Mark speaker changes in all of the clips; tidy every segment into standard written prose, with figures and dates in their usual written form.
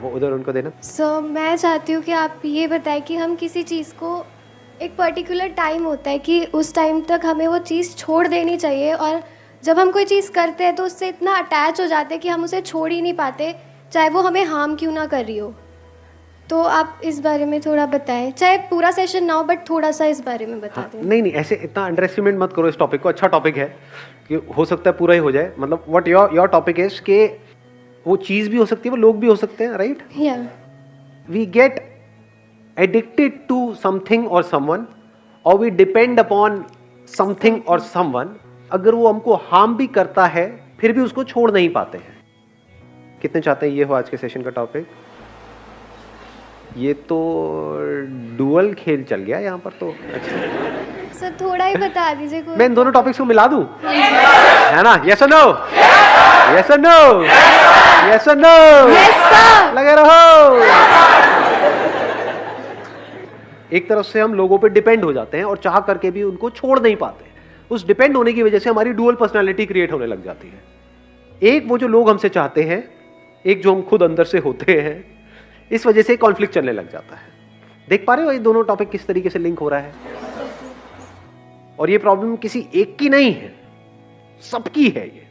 Speaker 1: वो उधर उनको देना।
Speaker 2: मैं चाहती हूँ कि आप ये बताएं कि हम किसी चीज़ को एक पर्टिकुलर टाइम होता है कि उस टाइम तक हमें वो चीज़ छोड़ देनी चाहिए, और जब हम कोई चीज़ करते हैं तो उससे इतना अटैच हो जाते हैं कि हम उसे छोड़ ही नहीं पाते, चाहे वो हमें हार्म क्यों ना कर रही हो। तो आप इस बारे में थोड़ा बताएं, चाहे पूरा सेशन ना हो बट थोड़ा सा इस बारे में बता दें।
Speaker 1: नहीं ऐसे इतना अंडर एस्टिमेट मत करो इस टॉपिक को। अच्छा टॉपिक है कि हो सकता है पूरा ही हो जाए। मतलब व्हाट योर टॉपिक इज कि वो चीज़ भी हो सकती है, वो लोग भी हो सकते हैं, राइट?
Speaker 2: या
Speaker 1: we get addicted to something or someone, और we depend upon something or someone. अगर वो हमको हार्म भी करता है फिर भी उसको छोड़ नहीं पाते हैं। कितने चाहते हैं ये हो आज के सेशन का टॉपिक? ये तो डुअल खेल चल गया यहाँ पर तो। अच्छा
Speaker 2: सर थोड़ा ही बता दीजिए कोई।
Speaker 1: मैं इन दोनों टॉपिक्स को मिला दूं, है ना? यस और नो, यस और नो, यस और नो, लगे रहो। एक तरफ से हम लोगों पे डिपेंड हो जाते हैं और चाह करके भी उनको छोड़ नहीं पाते। उस डिपेंड होने की वजह से हमारी डुअल पर्सनालिटी क्रिएट होने लग जाती है। एक वो जो लोग हमसे चाहते हैं, एक जो हम खुद अंदर से होते हैं। इस वजह से कॉन्फ्लिक्ट चलने लग जाता है। देख पा रहे हो ये दोनों टॉपिक किस तरीके से लिंक हो रहा है? और ये प्रॉब्लम किसी एक की नहीं है, सबकी है ये।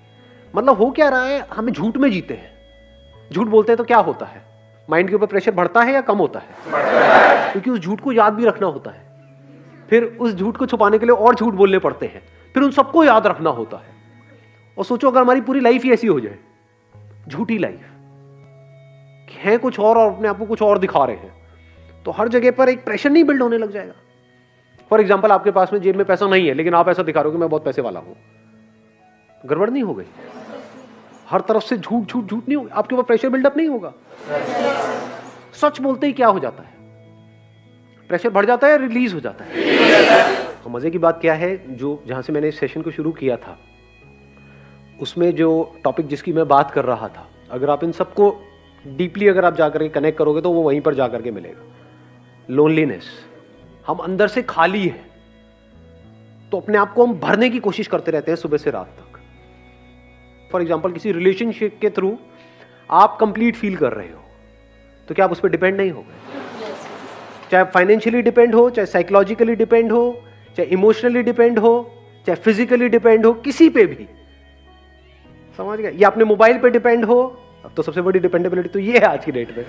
Speaker 1: मतलब हो क्या रहा है, हमें झूठ में जीते हैं। झूठ बोलते हैं तो क्या होता है? माइंड के ऊपर प्रेशर बढ़ता है या कम होता है? क्योंकि उस झूठ को याद भी रखना होता है, फिर उस झूठ को छुपाने के लिए और झूठ बोलने पड़ते हैं, फिर उन सबको याद रखना होता है। और सोचो अगर हमारी पूरी लाइफ ही ऐसी हो जाए, झूठी लाइफ, है कुछ और अपने आप को कुछ और दिखा रहे हैं, तो हर जगह पर एक प्रेशर नहीं बिल्ड होने लग जाएगा। फॉर एग्जाम्पल, आपके पास में जेब में पैसा नहीं है लेकिन आप ऐसा दिखा रहे हो कि मैं बहुत पैसे वाला हूं, गड़बड़ नहीं हो गई? हर तरफ से झूठ झूठ झूठ नहीं होगा, आपके ऊपर प्रेशर बिल्डअप नहीं होगा। सच बोलते ही क्या हो जाता है? प्रेशर बढ़ जाता है, रिलीज हो जाता है। तो मजे की बात क्या है, जो जहां से मैंने इस सेशन को शुरू किया था उसमें जो टॉपिक जिसकी मैं बात कर रहा था, अगर आप इन सबको डीपली अगर आप जाकर के कनेक्ट करोगे तो वो वहीं पर जाकर के मिलेगा। लोनलीनेस, हम अंदर से खाली है तो अपने आप को हम भरने की कोशिश करते रहते हैं सुबह से रात तक। फॉर एग्जाम्पल, किसी रिलेशनशिप के थ्रू आप कंप्लीट फील कर रहे हो तो क्या आप उस पर डिपेंड नहीं हो गए? चाहे फाइनेंशियली डिपेंड हो, चाहे साइकोलॉजिकली डिपेंड हो, चाहे इमोशनली डिपेंड हो, चाहे फिजिकली डिपेंड हो, किसी पे भी, समझ गए? या अपने मोबाइल पे डिपेंड हो। अब तो सबसे बड़ी डिपेंडेबिलिटी तो ये है आज की डेट में।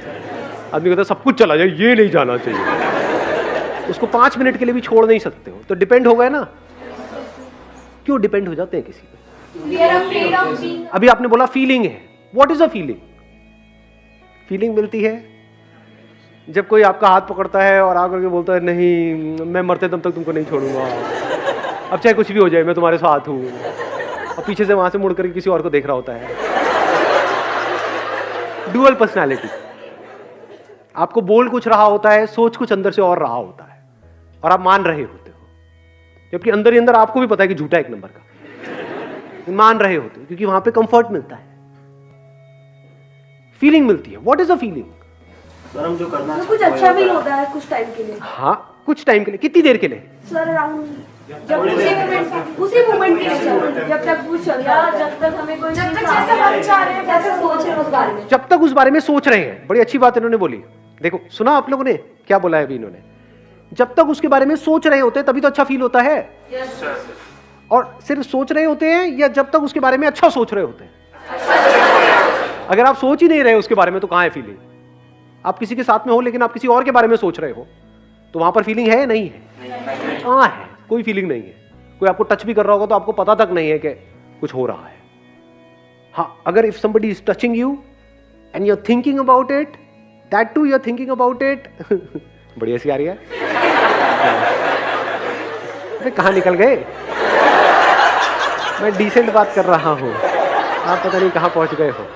Speaker 1: आदमी कहता है सब कुछ चला जाए, ये नहीं जाना चाहिए। उसको 5 मिनट के लिए भी छोड़ नहीं सकते हो, तो डिपेंड हो गए ना। क्यों डिपेंड हो जाते हैं किसी पे? अभी आपने बोला फीलिंग है। What is a feeling? Feeling मिलती है जब कोई आपका हाथ पकड़ता है और आकर के बोलता है नहीं मैं मरते दम तक तुमको नहीं छोड़ूंगा, अब चाहे कुछ भी हो जाए मैं तुम्हारे साथ हूं, और पीछे से वहां से मुड़ करके किसी और को देख रहा होता है। Dual personality. आपको बोल कुछ रहा होता है, सोच कुछ अंदर से और रहा होता है, और आप मान रहे होते हो, जबकि अंदर ही अंदर आपको भी पता है कि झूठा एक नंबर का, मान रहे होते हो क्योंकि वहां पे कंफर्ट मिलता है, फीलिंग मिलती है। What is a feeling?
Speaker 3: हम जो करना
Speaker 4: कुछ अच्छा फील होता है कुछ टाइम के लिए।
Speaker 1: हाँ, कुछ टाइम के लिए। कितनी देर के लिए?
Speaker 4: सर अराउंड जब उसी मोमेंट के लिए, जब तक कुछ चल रहा है, जब तक हमें कोई, जब तक जैसे हम चाह रहे हैं वैसे सोच रहे हैं उस बारे में,
Speaker 1: जब तक उस बारे में सोच रहे हैं। बड़ी अच्छी बात इन्होंने बोली। देखो सुना आप लोगों ने क्या बोला है अभी इन्होंने? जब तक उसके बारे में सोच रहे होते हैं तभी तो अच्छा फील होता है। और सिर्फ सोच रहे होते हैं या जब तक उसके बारे में अच्छा सोच रहे होते हैं? अगर आप सोच ही नहीं रहे उसके बारे में तो कहां है फीलिंग? आप किसी के साथ में हो लेकिन आप किसी और के बारे में सोच रहे हो तो वहां पर फीलिंग है या नहीं है? हाँ है, कोई फीलिंग नहीं है। कोई आपको टच भी कर रहा होगा तो आपको पता तक नहीं है कि कुछ हो रहा है। हाँ, अगर if somebody is touching you and you are thinking about it, that too you are thinking about it, बड़ी हंसी आ रही है। अरे कहाँ निकल गए? मैं डिसेंट बात कर रहा हूं, आप पता नहीं कहां पहुंच गए हो।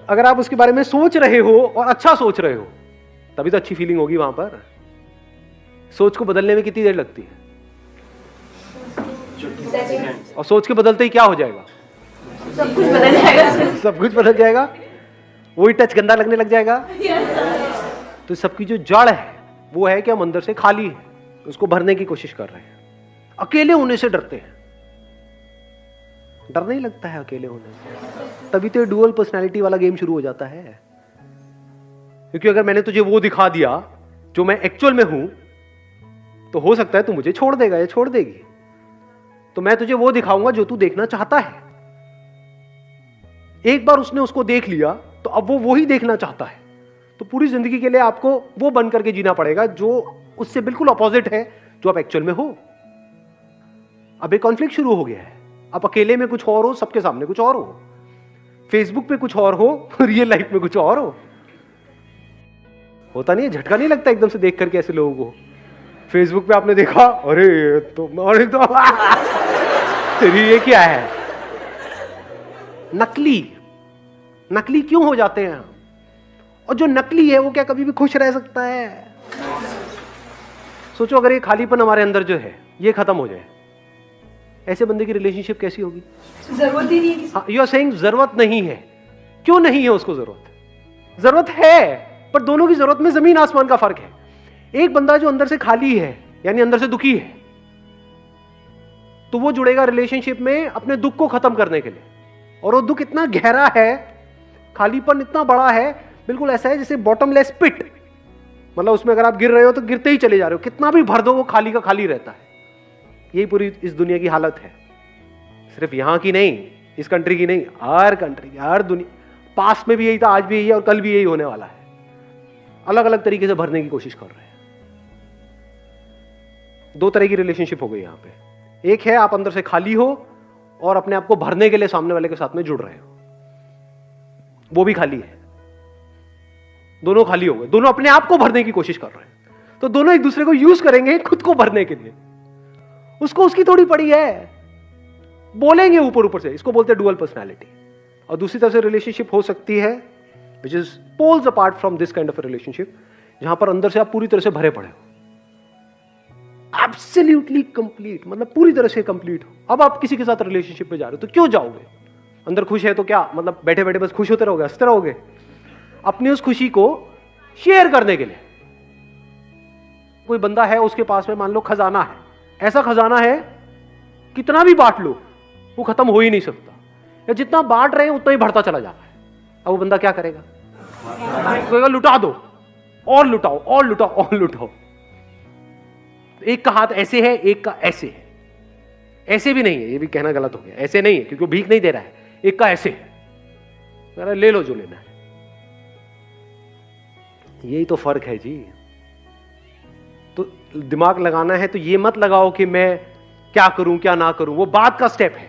Speaker 1: अगर आप उसके बारे में सोच रहे हो और अच्छा सोच रहे हो तभी तो अच्छी फीलिंग होगी वहां पर। सोच को बदलने में कितनी देर लगती है? और सोच के बदलते ही क्या हो जाएगा?
Speaker 4: सब कुछ बदल जाएगा।
Speaker 1: सब कुछ बदल जाएगा, वही टच गंदा लगने लग जाएगा। तो सबकी जो जड़ है वो है कि हम अंदर से खाली है, उसको भरने की कोशिश कर रहे हैं। अकेले होने से डरते हैं। डर नहीं लगता है अकेले होने से, तभी तो डुअल पर्सनालिटी वाला गेम शुरू हो जाता है। क्योंकि अगर मैंने तुझे वो दिखा दिया जो मैं एक्चुअल में हूं, तो हो सकता है तू मुझे छोड़ देगा या छोड़ देगी। तो मैं तुझे वो दिखाऊंगा जो तू देखना चाहता है। एक बार उसने उसको देख लिया तो अब वो वही देखना चाहता है। तो पूरी जिंदगी के लिए आपको वो बन करके जीना पड़ेगा जो उससे बिल्कुल अपोजिट है जो आप एक्चुअल में हो। अब एक कॉन्फ्लिक्ट शुरू हो गया है। अब अकेले में कुछ और हो, सबके सामने कुछ और हो, फेसबुक पे कुछ और हो, रियल लाइफ में कुछ और हो। होता नहीं है, झटका नहीं लगता एकदम से देख करके ऐसे लोगों को। फेसबुक पे आपने देखा, अरे तो और एकदम ये क्या है? नकली क्यों हो जाते हैं? और जो नकली है वो क्या कभी भी खुश रह सकता है? सोचो अगर ये खालीपन हमारे अंदर जो है ये खत्म हो जाए, ऐसे बंदे की रिलेशनशिप कैसी होगी?
Speaker 4: जरूरत ही नहीं है।
Speaker 1: यू आर सेइंग जरूरत नहीं है। क्यों नहीं है उसको जरूरत? जरूरत है, पर दोनों की जरूरत में जमीन आसमान का फर्क है। एक बंदा जो अंदर से खाली है, यानी अंदर से दुखी है, तो वो जुड़ेगा रिलेशनशिप में अपने दुख को खत्म करने के लिए। और वो दुख इतना गहरा है, खालीपन इतना बड़ा है, बिल्कुल ऐसा है जैसे बॉटमलेस पिट। मतलब उसमें अगर आप गिर रहे हो तो गिरते ही चले जा रहे हो, कितना भी भर दो वो खाली का खाली रहता है। यही पूरी इस दुनिया की हालत है। सिर्फ यहां की नहीं, इस कंट्री की नहीं, हर कंट्री, हर दुनिया। पास्ट में भी यही था, आज भी यही है और कल भी यही होने वाला है। अलग अलग तरीके से भरने की कोशिश कर रहे हैं। दो तरह की रिलेशनशिप हो गई यहां पे। एक है आप अंदर से खाली हो और अपने आप को भरने के लिए सामने वाले के साथ में जुड़ रहे हो, वो भी खाली है। दोनों खाली हो गए, दोनों अपने आप को भरने की कोशिश कर रहे हैं। तो दोनों एक दूसरे को यूज करेंगे खुद को भरने के लिए। उसको उसकी थोड़ी पड़ी है, बोलेंगे ऊपर ऊपर से। इसको बोलते हैं डुअल पर्सनैलिटी। और दूसरी तरफ से रिलेशनशिप हो सकती है which is poles apart from this kind of relationship, जहां पर अंदर से आप पूरी तरह से भरे पड़े हो, एब्सोल्युटली कंप्लीट, मतलब पूरी तरह से कंप्लीट हो। अब आप किसी के साथ रिलेशनशिप में जा रहे हो तो क्यों जाओगे? अंदर खुश है तो क्या मतलब बैठे बैठे बस खुश होते रहोगे, हंसते रहोगे? अपनी उस खुशी को शेयर करने के लिए। कोई बंदा है, उसके पास में मान लो खजाना है, ऐसा खजाना है कितना भी बांट लो वो खत्म हो ही नहीं सकता, या जितना बांट रहे हैं उतना ही बढ़ता चला जा रहा है। अब वो बंदा क्या करेगा? कहेगा लुटा दो, और लुटाओ और लुटाओ और लुटाओ। एक का हाथ ऐसे है, एक का ऐसे है। ऐसे भी नहीं है, ये भी कहना गलत हो गया, ऐसे नहीं है क्योंकि वो भीख नहीं दे रहा है। एक का ऐसे है, ले लो जो लेना है। यही तो फर्क है जी। तो दिमाग लगाना है तो ये मत लगाओ कि मैं क्या करूं क्या ना करूं, वो बाद का स्टेप है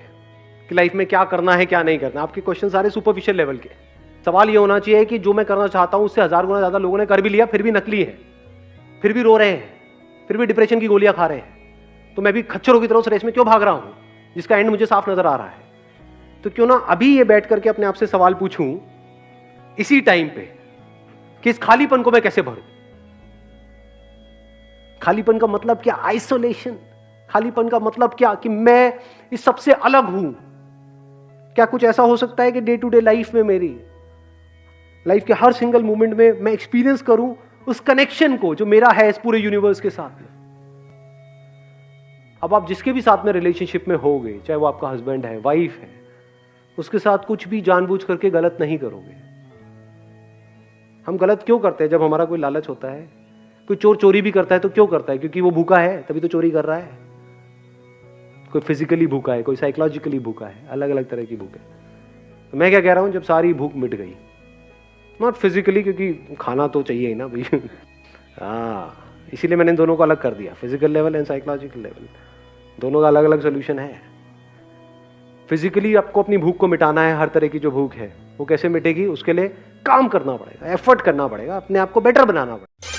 Speaker 1: कि लाइफ में क्या करना है क्या नहीं करना। आपके क्वेश्चन सारे सुपरफिशियल लेवल के। सवाल ये होना चाहिए कि जो मैं करना चाहता हूं उससे 1000 गुना ज्यादा लोगों ने कर भी लिया, फिर भी नकली है, फिर भी रो रहे हैं, फिर भी डिप्रेशन की गोलियां खा रहे हैं। तो मैं भी खच्चरों की तरह उस रेस में क्यों भाग रहा हूं जिसका एंड मुझे साफ नजर आ रहा है? तो क्यों ना अभी ये बैठ करके अपने आप से सवाल पूछूं इसी टाइम पे कि इस खालीपन को मैं कैसे भरूं। खालीपन का मतलब क्या? आइसोलेशन। खालीपन का मतलब क्या? कि मैं इस सबसे अलग हूं। क्या कुछ ऐसा हो सकता है कि डे टू डे लाइफ में, मेरी लाइफ के हर सिंगल मोमेंट में मैं एक्सपीरियंस करूं उस कनेक्शन को जो मेरा है इस पूरे यूनिवर्स के साथ में? अब आप जिसके भी साथ में रिलेशनशिप में होगे, चाहे वो आपका हस्बैंड है, वाइफ है, उसके साथ कुछ भी जानबूझ करके गलत नहीं करोगे। हम गलत क्यों करते हैं? जब हमारा कोई लालच होता है। कोई चोर चोरी भी करता है तो क्यों करता है? क्योंकि वो भूखा है, तभी तो चोरी कर रहा है। कोई फिजिकली भूखा है, कोई साइकोलॉजिकली भूखा है, अलग अलग तरह की भूख है। तो मैं क्या कह रहा हूं, जब सारी भूख मिट गई, नॉट फिजिकली, क्योंकि खाना तो चाहिए ही ना भाई हाँ, इसीलिए मैंने दोनों को अलग कर दिया, physical level and psychological level. दोनों का अलग अलग सोल्यूशन है। फिजिकली आपको अपनी भूख को मिटाना है, हर तरह की जो भूख है वो कैसे मिटेगी? उसके लिए काम करना पड़ेगा, एफर्ट करना पड़ेगा, अपने आप को बेटर बनाना पड़ेगा।